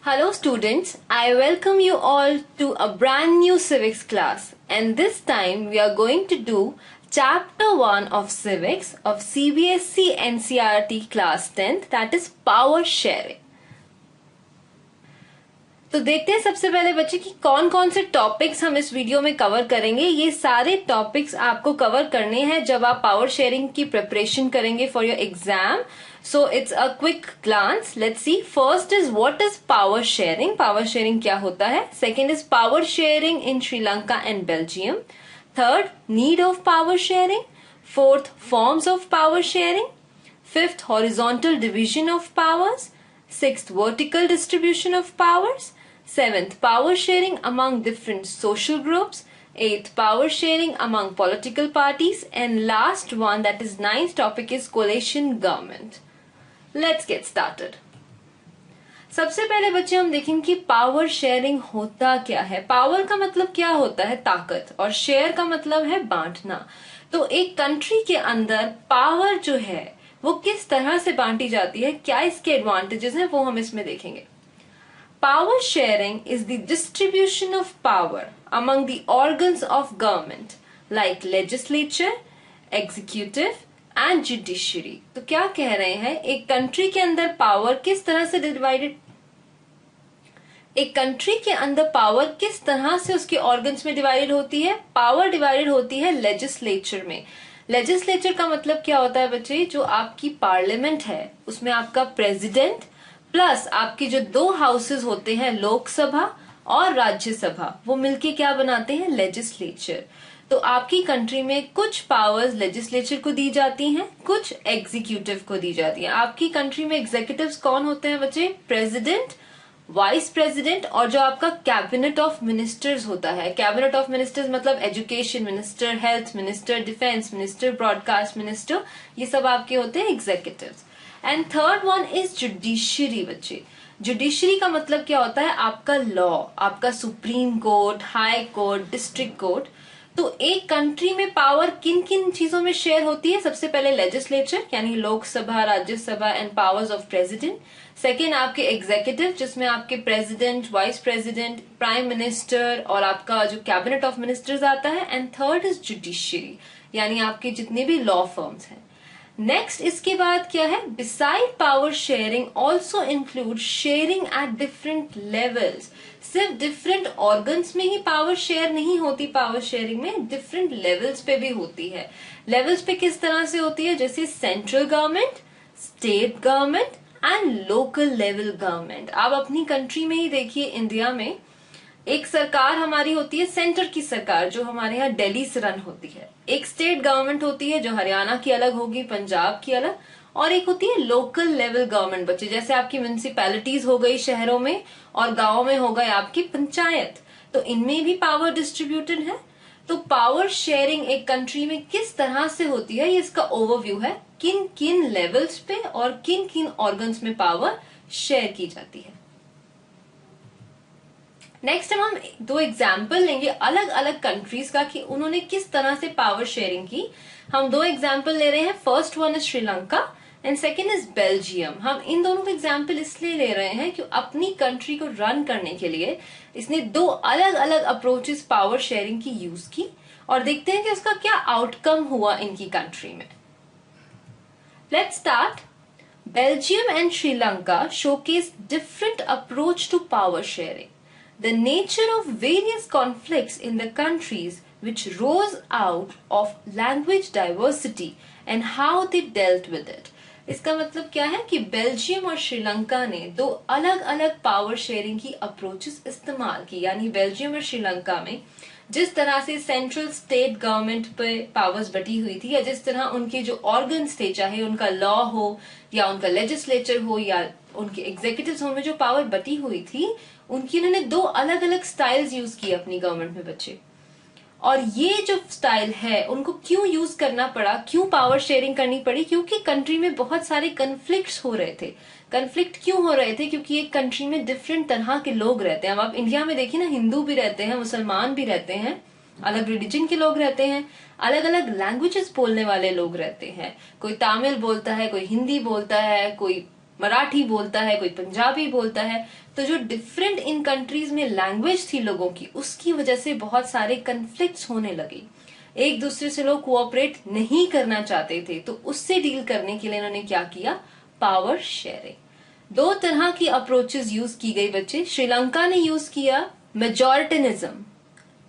Hello students, I welcome you all to a brand new civics class, and this time we are going to do chapter 1 of civics of CBSE NCERT class 10th, that is power sharing. तो देखते हैं सबसे पहले बच्चे कि कौन कौन से टॉपिक्स हम इस वीडियो में कवर करेंगे। ये सारे टॉपिक्स आपको कवर करने हैं जब आप पावर शेयरिंग की प्रिपरेशन करेंगे for your exam. So it's a quick glance, let's see. First is what is power sharing, power sharing क्या होता है। Second is power sharing in Sri Lanka and Belgium. Third, need of power sharing. Fourth, forms of power sharing. Fifth, horizontal division of powers. Sixth, vertical distribution of powers. Seventh, power sharing among different social groups. Eighth, power sharing among political parties. And last one, that is ninth topic, is coalition government. Let's get started. सबसे पहले बच्चे हम देखेंगे कि power sharing होता क्या है। Power का मतलब क्या होता है? ताकत, और शेयर का मतलब है बांटना। तो एक कंट्री के अंदर पावर जो है वो किस तरह से बांटी जाती है, क्या इसके एडवांटेजेस हैं, वो हम इसमें देखेंगे। Power sharing is the distribution of power among the organs of government like legislature, executive and judiciary. तो क्या कह रहे हैं, एक कंट्री के अंदर पावर किस तरह से डिवाइडेड, एक कंट्री के अंदर पावर किस तरह से उसके ऑर्गन्स में डिवाइडेड होती है। पावर डिवाइडेड होती है लेजिस्लेचर में। लेजिस्लेचर का मतलब क्या होता है बच्चे, जो आपकी पार्लियामेंट है उसमें आपका प्रेसिडेंट प्लस आपके जो दो हाउसेस होते हैं, लोकसभा और राज्यसभा, वो मिलके क्या बनाते हैं, लेजिस्लेचर। तो आपकी कंट्री में कुछ पावर्स लेजिस्लेचर को दी जाती हैं, कुछ एग्जीक्यूटिव को दी जाती हैं। आपकी कंट्री में एग्जीक्यूटिव्स कौन होते हैं बच्चे, प्रेसिडेंट, वाइस प्रेसिडेंट और जो आपका कैबिनेट ऑफ मिनिस्टर्स होता है। कैबिनेट ऑफ मिनिस्टर्स मतलब education minister, health minister, defence minister, broadcast minister, ये सब आपके होते हैं executives. And third one is judiciary बच्चे। जुडिशरी का मतलब क्या होता है, आपका लॉ, आपका supreme court, high court, district court. तो एक कंट्री में पावर किन किन चीजों में शेयर होती है, सबसे पहले लेजिस्लेचर यानी Lok Sabha, Rajya Sabha and powers of president. Second आपके एग्जीक्यूटिव जिसमें आपके president, vice president, prime minister और आपका जो कैबिनेट ऑफ मिनिस्टर्स आता है। एंड थर्ड इज जुडिशरी यानी आपके जितने भी लॉ फर्म्स हैं। नेक्स्ट इसके बाद क्या है, beside power sharing also include sharing at different levels. सिर्फ डिफरेंट ऑर्गन्स में ही पावर शेयर नहीं होती, पावर शेयरिंग में डिफरेंट लेवल्स पे भी होती है। लेवल्स पे किस तरह से होती है, जैसे central government, state government and local level government. आप अपनी कंट्री में ही देखिए, इंडिया में एक सरकार हमारी होती है सेंटर की सरकार, जो हमारे यहाँ दिल्ली से रन होती है। एक स्टेट गवर्नमेंट होती है जो हरियाणा की अलग होगी, पंजाब की अलग, और एक होती है लोकल लेवल गवर्नमेंट बच्चे, जैसे आपकी म्युनिसिपैलिटीज हो गई शहरों में और गांवों में हो गए आपकी पंचायत। तो इनमें भी पावर डिस्ट्रीब्यूटेड है। तो पावर शेयरिंग एक कंट्री में किस तरह से होती है, ये इसका ओवरव्यू है, किन किन लेवल्स पे और किन किन ऑर्गन्स में पावर शेयर की जाती है। नेक्स्ट हम दो एग्जाम्पल लेंगे अलग अलग कंट्रीज का कि उन्होंने किस तरह से पावर शेयरिंग की। हम दो एग्जाम्पल ले रहे हैं, first one is Sri Lanka and second is Belgium. हम इन दोनों के एग्जाम्पल इसलिए ले रहे हैं कि अपनी कंट्री को रन करने के लिए इसने दो अलग अलग अप्रोचेस पावर शेयरिंग की यूज की, और देखते हैं कि उसका क्या आउटकम हुआ इनकी कंट्री में। Let's start. Belgium and Sri Lanka showcase different approach to power sharing. The nature of various conflicts in the countries which rose out of language diversity and how they dealt with it. इसका मतलब क्या है कि Belgium और श्रीलंका ने दो अलग अलग पावर शेयरिंग की अप्रोचेस इस्तेमाल की। यानी बेल्जियम और श्रीलंका में जिस तरह से सेंट्रल स्टेट गवर्नमेंट पे पावर्स बटी हुई थी, या जिस तरह उनके जो ऑर्गन्स थे, चाहे उनका लॉ हो या उनका लेजिस्लेचर हो या उनके एग्जीक्यूटिव्स हो, में जो पावर बटी हुई थी, उनकी उन्होंने दो अलग अलग स्टाइल्स यूज किए अपनी गवर्नमेंट में बच्चे। और ये जो स्टाइल है उनको क्यों यूज करना पड़ा, क्यों पावर शेयरिंग करनी पड़ी, क्योंकि कंट्री में बहुत सारे कन्फ्लिक्ट्स हो रहे थे। कन्फ्लिक्ट क्यों हो रहे थे, क्योंकि एक कंट्री में डिफरेंट तरह के लोग रहते हैं। अब आप इंडिया में देखिए ना, हिंदू भी रहते हैं, मुसलमान भी रहते हैं, अलग रिलीजन के लोग रहते हैं, अलग अलग लैंग्वेजेस बोलने वाले लोग रहते हैं। कोई तमिल बोलता है, कोई हिंदी बोलता है, कोई मराठी बोलता है, कोई पंजाबी बोलता है। तो जो डिफरेंट इन कंट्रीज में लैंग्वेज थी लोगों की, उसकी वजह से बहुत सारे कन्फ्लिक्ट्स होने लगे। एक दूसरे से लोग कोऑपरेट नहीं करना चाहते थे। तो उससे डील करने के लिए इन्होंने क्या किया, पावर शेयरिंग। दो तरह की अप्रोचेस यूज की गई बच्चे। श्रीलंका ने यूज किया मेजॉरिटिनिज्म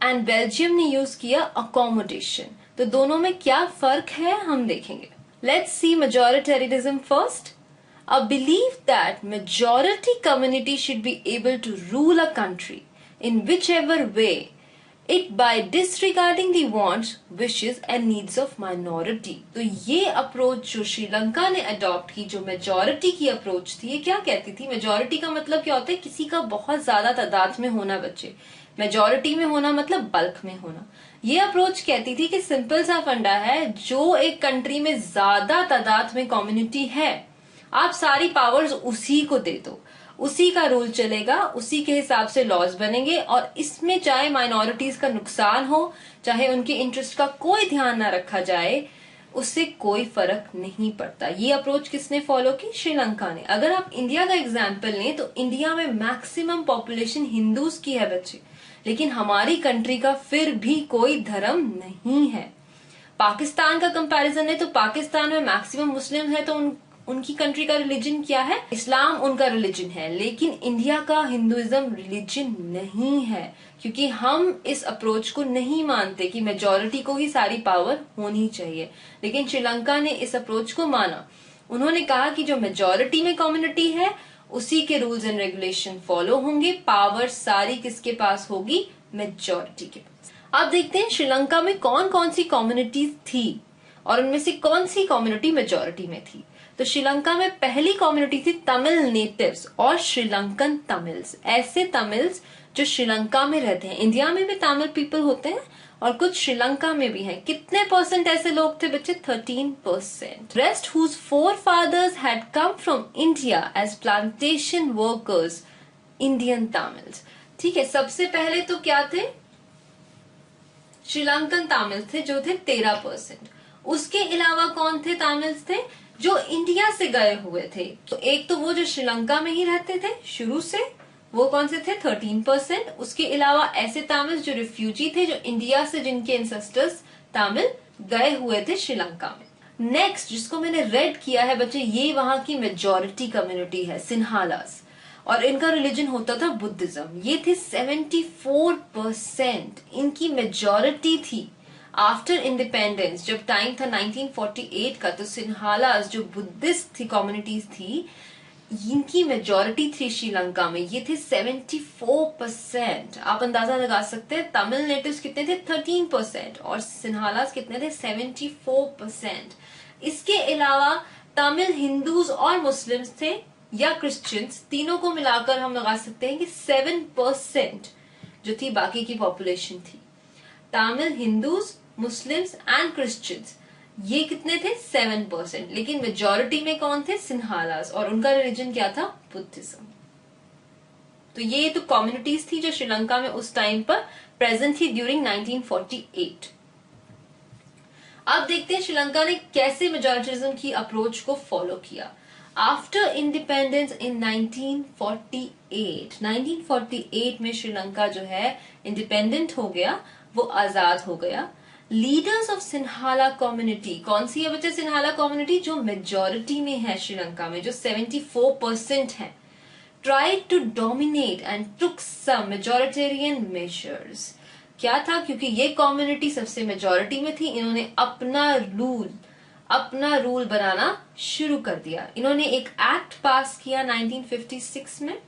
एंड बेल्जियम ने यूज किया अकोमोडेशन। तो दोनों में क्या फर्क है हम देखेंगे। Let's see majoritarianism first. A belief that majority community should be able to rule a country in whichever way it by disregarding the wants, wishes and needs of minority। तो ये अप्रोच जो श्रीलंका ने अडॉप्ट की, जो majority की approach थी, ये क्या कहती थी? मेजॉरिटी का मतलब क्या होता है? किसी का बहुत ज्यादा तादाद में होना बच्चे। मेजॉरिटी में होना मतलब बल्क में होना। ये अप्रोच कहती थी कि सिंपल सा फंडा है, जो एक कंट्री में ज्यादा तादाद में कम्युनिटी है, आप सारी पावर्स उसी को दे दो, उसी का रूल चलेगा, उसी के हिसाब से लॉज बनेंगे, और इसमें चाहे माइनॉरिटीज का नुकसान हो, चाहे उनके इंटरेस्ट का कोई ध्यान ना रखा जाए, उससे कोई फर्क नहीं पड़ता। ये अप्रोच किसने फॉलो की? श्रीलंका ने। अगर आप इंडिया का एग्जाम्पल लें तो इंडिया में मैक्सिमम पॉपुलेशन हिंदूज की है बच्चे, लेकिन हमारी कंट्री का फिर भी कोई धर्म नहीं है। पाकिस्तान का कंपैरिजन है तो पाकिस्तान में मैक्सिमम मुस्लिम है, तो उनकी कंट्री का रिलीजन क्या है? इस्लाम उनका रिलीजन है। लेकिन इंडिया का हिंदुइज्म रिलीजन नहीं है, क्योंकि हम इस अप्रोच को नहीं मानते कि मेजॉरिटी को ही सारी पावर होनी चाहिए। लेकिन श्रीलंका ने इस अप्रोच को माना। उन्होंने कहा कि जो मेजॉरिटी में कम्युनिटी है उसी के रूल्स एंड रेगुलेशन फॉलो होंगे, पावर सारी किसके पास होगी? मेजॉरिटी के पास। अब देखते हैं श्रीलंका में कौन कौन सी कम्युनिटीज थी और उनमें से कौन सी कम्युनिटी मेजॉरिटी में थी। तो श्रीलंका में पहली कम्युनिटी थी तमिल नेटिव्स और श्रीलंकन तमिल्स। ऐसे तमिल्स जो श्रीलंका में रहते हैं। इंडिया में भी तमिल पीपल होते हैं और कुछ श्रीलंका में भी हैं। कितने परसेंट ऐसे लोग थे बच्चे? 13%। Rest whose forefathers had come from India as plantation workers, Indian Tamils. ठीक है, सबसे पहले तो क्या थे? श्रीलंकन तमिल थे जो थे 13%। उसके अलावा कौन थे तमिल्स थे? जो इंडिया से गए हुए थे। तो एक तो वो जो श्रीलंका में ही रहते थे शुरू से, वो कौन से थे? 13%। उसके अलावा ऐसे तमिल जो रिफ्यूजी थे, जो इंडिया से जिनके एंसेस्टर्स तमिल गए हुए थे श्रीलंका में। नेक्स्ट जिसको मैंने रेड किया है बच्चे, ये वहां की मेजॉरिटी कम्युनिटी है, सिन्हालास, और इनका रिलीजन होता था बुद्धिज्म। ये थे 74%, इनकी मेजॉरिटी थी। आफ्टर इंडिपेंडेंस जब टाइम था 1948 का, तो सिन्हालास जो बुद्धिस्ट थी कम्युनिटीज थी, इनकी मेजॉरिटी थी श्रीलंका में। ये थे 74%। आप अंदाजा लगा सकते हैं तमिल नेटिव्स कितने थे? 13%, और सिन्हालास कितने थे? 74%। इसके अलावा तमिल हिंदूज और मुस्लिम्स थे या क्रिश्चियंस, तीनों को मिलाकर हम लगा सकते हैं कि 7% जो थी बाकी की पॉपुलेशन थी। Tamil Hindus, Muslims and Christians, ये कितने थे? 7%। लेकिन मेजॉरिटी में कौन थे? सिन्हालास, और उनका रिलीजन क्या था? बुद्धिज्म। तो ये तो कम्युनिटीज थी जो श्रीलंका में उस टाइम पर प्रेजेंट थी ड्यूरिंग 1948। अब देखते हैं श्रीलंका ने कैसे मेजॉरिटिज्म की अप्रोच को फॉलो किया। आफ्टर इंडिपेंडेंस इन 1948 में श्रीलंका जो है इंडिपेंडेंट हो गया, वो आजाद हो गया। लीडर्स ऑफ सिन्हाला कम्युनिटी, कौन सी है बच्चे सिन्हाला कम्युनिटी? जो मेजॉरिटी में है श्रीलंका में, जो 74% है, tried to dominate and took some majoritarian measures. क्या था? क्योंकि ये कम्युनिटी सबसे मेजॉरिटी में थी, इन्होंने अपना रूल बनाना शुरू कर दिया। इन्होंने एक एक्ट पास किया 1956 में,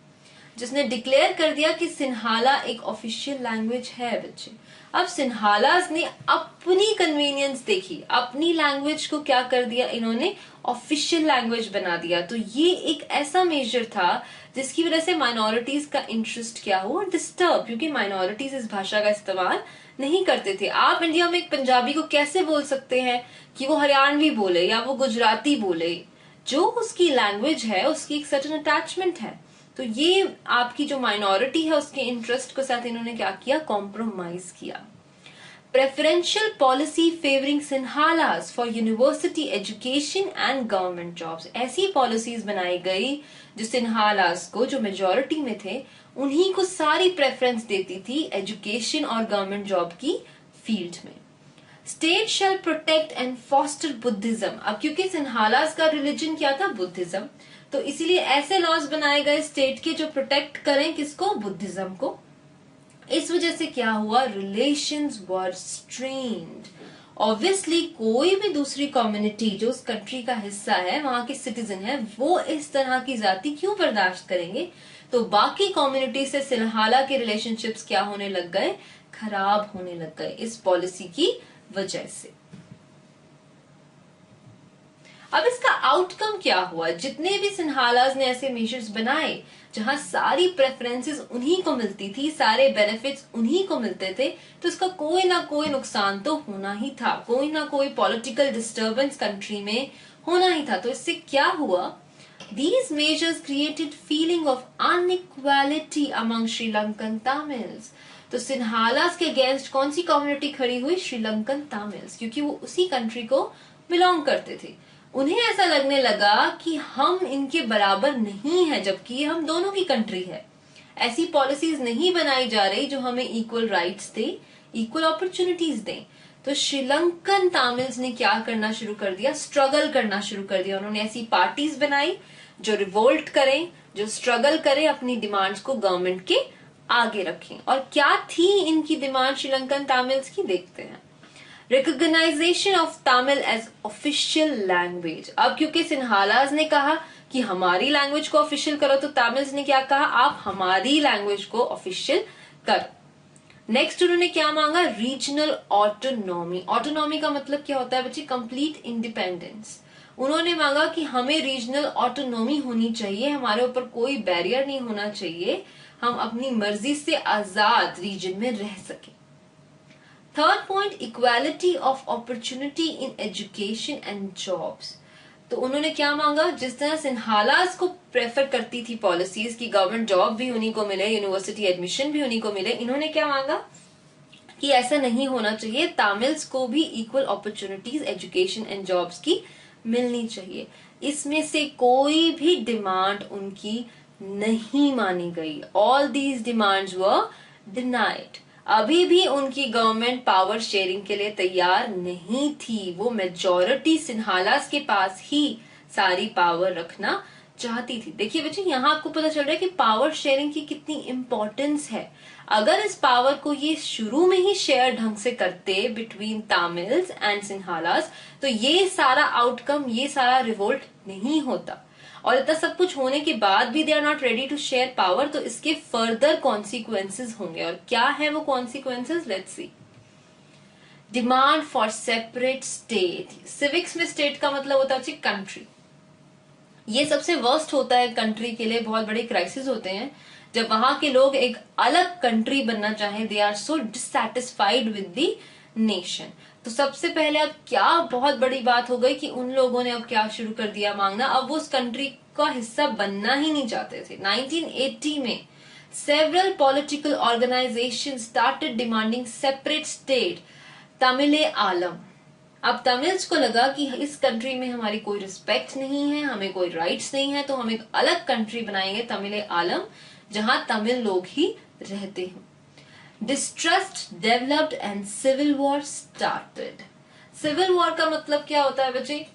जिसने डिक्लेयर कर दिया कि सिन्हाला एक ऑफिशियल लैंग्वेज है बच्चे। अब सिन्हालास ने अपनी कन्वीनियंस देखी, अपनी लैंग्वेज को क्या कर दिया इन्होंने? ऑफिशियल लैंग्वेज बना दिया। तो ये एक ऐसा मेजर था जिसकी वजह से माइनॉरिटीज का इंटरेस्ट क्या हुआ? डिस्टर्ब, क्योंकि माइनॉरिटीज इस भाषा का इस्तेमाल नहीं करते थे। आप इंडिया में एक पंजाबी को कैसे बोल सकते हैं कि वो हरियाणवी बोले या वो गुजराती बोले? जो उसकी लैंग्वेज है उसकी एक सर्टेन अटैचमेंट है। तो ये आपकी जो माइनॉरिटी है उसके इंटरेस्ट के साथ इन्होंने क्या किया? कॉम्प्रोमाइज किया। preferential policy favoring Sinhalas for university education and government jobs। ऐसी पॉलिसीज बनाई गई जो सिन्हालास को, जो मेजोरिटी में थे, उन्हीं को सारी प्रेफरेंस देती थी एजुकेशन और गवर्नमेंट जॉब की फील्ड में। State shall protect and foster Buddhism. अब क्योंकि सिन्हालास का रिलीजन क्या था, बुद्धिज्म, तो इसीलिए ऐसे लॉज बनाए गए स्टेट के जो प्रोटेक्ट करें किसको, बुद्धिज्म को। इस वजह से क्या हुआ, रिलेशंस वर स्ट्रेन्ड। ऑब्वियसली कोई भी दूसरी कम्युनिटी जो उस कंट्री का हिस्सा है, वहां के सिटीजन है, वो इस तरह की जाति क्यों बर्दाश्त करेंगे। तो बाकी कम्युनिटी से सिन्हाला के रिलेशनशिप्स क्या होने लग गए, खराब होने लग गए इस पॉलिसी की वजह से। अब इसका आउटकम क्या हुआ, जितने भी सिन्हालाज ने ऐसे मेजर्स बनाए जहां सारी प्रेफरेंसेस उन्हीं को मिलती थी, सारे बेनिफिट्स उन्हीं को मिलते थे, तो इसका कोई ना कोई नुकसान तो होना ही था, कोई ना कोई पॉलिटिकल डिस्टर्बेंस कंट्री में होना ही था। तो इससे क्या हुआ, These measures created feeling of inequality among Sri Lankan Tamils. तो सिन्हालास के अगेंस्ट कौन सी कम्युनिटी खड़ी हुई, श्रीलंकन तमिल्स, क्योंकि वो उसी कंट्री को बिलोंग करते थे। उन्हें ऐसा लगने लगा कि हम इनके बराबर नहीं है, जबकि हम दोनों की कंट्री है। ऐसी पॉलिसीज नहीं बनाई जा रही जो हमें इक्वल राइट्स दे, इक्वल अपॉर्चुनिटीज दें। तो श्रीलंकन तमिल्स ने क्या करना शुरू कर दिया, स्ट्रगल करना शुरू कर दिया। उन्होंने ऐसी पार्टीज बनाई जो रिवोल्ट करें, जो स्ट्रगल करें, अपनी डिमांड्स को गवर्नमेंट के आगे रखें। और क्या थी इनकी डिमांड श्रीलंकन तमिल्स की, देखते हैं। Recognition of Tamil as official language. अब क्योंकि सिन्हालाज ने कहा कि हमारी लैंग्वेज को ऑफिशियल करो, तो तमिल्स ने क्या कहा, आप हमारी लैंग्वेज को ऑफिशियल करो। नेक्स्ट उन्होंने क्या मांगा, रीजनल ऑटोनॉमी। ऑटोनॉमी का मतलब क्या होता है बच्चे, कंप्लीट इंडिपेंडेंस। उन्होंने मांगा कि हमें रीजनल ऑटोनॉमी होनी चाहिए, हमारे ऊपर कोई बैरियर नहीं होना चाहिए, हम अपनी मर्जी से आजाद रीजन में रह सके। Third point, equality of opportunity in education and jobs. तो उन्होंने क्या मांगा, जिस तरह सिन्हालास को प्रेफर करती थी पॉलिसीज की गवर्नमेंट जॉब भी उन्हीं को मिले, यूनिवर्सिटी एडमिशन भी उन्हीं को मिले, इन्होंने क्या मांगा कि ऐसा नहीं होना चाहिए, तमिल्स को भी equal opportunities education and jobs की मिलनी चाहिए। इसमें से कोई भी डिमांड उनकी नहीं मानी गई। All these demands were denied. अभी भी उनकी गवर्नमेंट पावर शेयरिंग के लिए तैयार नहीं थी। वो मेजॉरिटी सिन्हालास के पास ही सारी पावर रखना चाहती थी। देखिए बच्चे, यहाँ आपको पता चल रहा है कि पावर शेयरिंग की कितनी इंपॉर्टेंस है। अगर इस पावर को ये शुरू में ही शेयर ढंग से करते बिटवीन तमिल्स एंड सिन्हालास, तो ये सारा आउटकम, ये सारा रिवोल्ट नहीं होता। और इतना सब कुछ होने के बाद भी they are not ready to share power, तो इसके फर्दर कॉन्सिक्वेंसेज होंगे। और क्या है वो consequences, let's see. Demand for separate state. Civics में स्टेट का मतलब होता है कंट्री। ये सबसे वर्स्ट होता है कंट्री के लिए, बहुत बड़े क्राइसिस होते हैं जब वहां के लोग एक अलग कंट्री बनना चाहें, they are so dissatisfied with the nation. तो सबसे पहले अब क्या बहुत बड़ी बात हो गई कि उन लोगों ने अब क्या शुरू कर दिया मांगना, अब वो उस कंट्री का हिस्सा बनना ही नहीं चाहते थे। 1980 में several political organisation started demanding separate state Tamil Eelam. अब तमिल्स को लगा कि इस कंट्री में हमारी कोई रिस्पेक्ट नहीं है, हमें कोई राइट्स नहीं है, तो हम एक अलग कंट्री बनाएंगे तमिल आलम, जहां तमिल लोग ही रहते हैं। Distrust developed and civil war started. Civil war का मतलब क्या होता है बच्चे,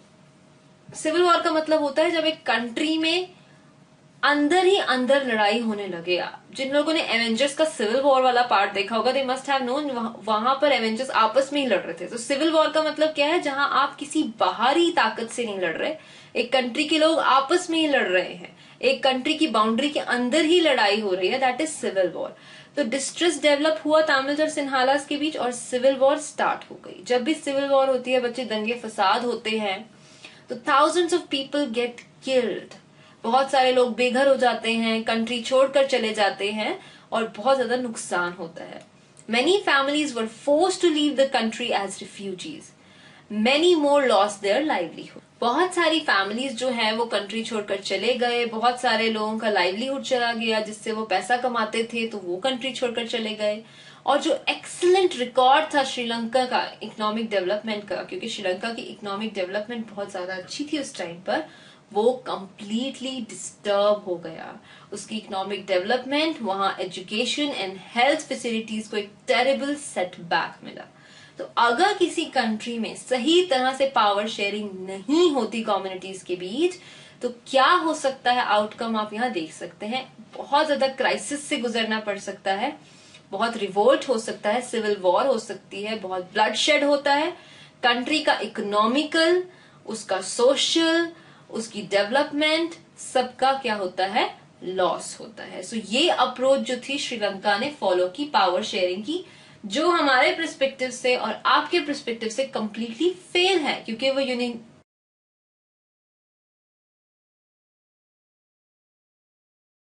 सिविल वॉर का मतलब होता है जब एक कंट्री में अंदर ही अंदर लड़ाई होने लगे। जिन लोगों ने एवेंजर्स का सिविल वॉर वाला पार्ट देखा होगा, दे मस्ट हैव नोन, वहां पर एवेंजर्स आपस में ही लड़ रहे थे। तो सिविल वॉर का मतलब क्या है, जहां आप किसी बाहरी ताकत से नहीं लड़ रहे, एक कंट्री के लोग आपस में ही लड़ रहे हैं, एक कंट्री की बाउंड्री के अंदर ही लड़ाई हो रही है, दैट इज सिविल वॉर। तो डिस्ट्रेस डेवलप हुआ तमिल्स और सिन्हालास के बीच और सिविल वॉर स्टार्ट हो गई। जब भी सिविल वॉर होती है बच्चे, दंगे फसाद होते हैं, तो thousands of people get killed. बहुत सारे लोग बेघर हो जाते हैं, कंट्री छोड़कर चले जाते हैं और बहुत ज्यादा नुकसान होता है। Many families were forced to leave the country as refugees. Many more lost their livelihood. बहुत सारी फैमिलीज जो है वो कंट्री छोड़कर चले गए, बहुत सारे लोगों का लाइवलीहुड चला गया, जिससे वो पैसा कमाते थे तो वो कंट्री छोड़कर चले गए, और जो एक्सीलेंट रिकॉर्ड था श्रीलंका का इकोनॉमिक डेवलपमेंट का, क्योंकि श्रीलंका की इकोनॉमिक डेवलपमेंट बहुत ज्यादा अच्छी थी उस टाइम पर, वो कंप्लीटली डिस्टर्ब हो गया। उसकी इकोनॉमिक डेवलपमेंट, वहां एजुकेशन एंड हेल्थ फैसिलिटीज को एक टेरिबल सेटबैक मिला। तो अगर किसी कंट्री में सही तरह से पावर शेयरिंग नहीं होती कम्युनिटीज के बीच, तो क्या हो सकता है आउटकम आप यहाँ देख सकते हैं। बहुत ज्यादा क्राइसिस से गुजरना पड़ सकता है, बहुत रिवोल्ट हो सकता है, सिविल वॉर हो सकती है, बहुत ब्लड शेड होता है। कंट्री का इकोनॉमिकल, उसका सोशल, उसकी डेवलपमेंट, सबका क्या होता है, लॉस होता है। सो ये अप्रोच जो थी श्रीलंका ने फॉलो की पावर शेयरिंग की, जो हमारे पर्सपेक्टिव से और आपके पर्सपेक्टिव से कंप्लीटली फेल है, क्योंकि वो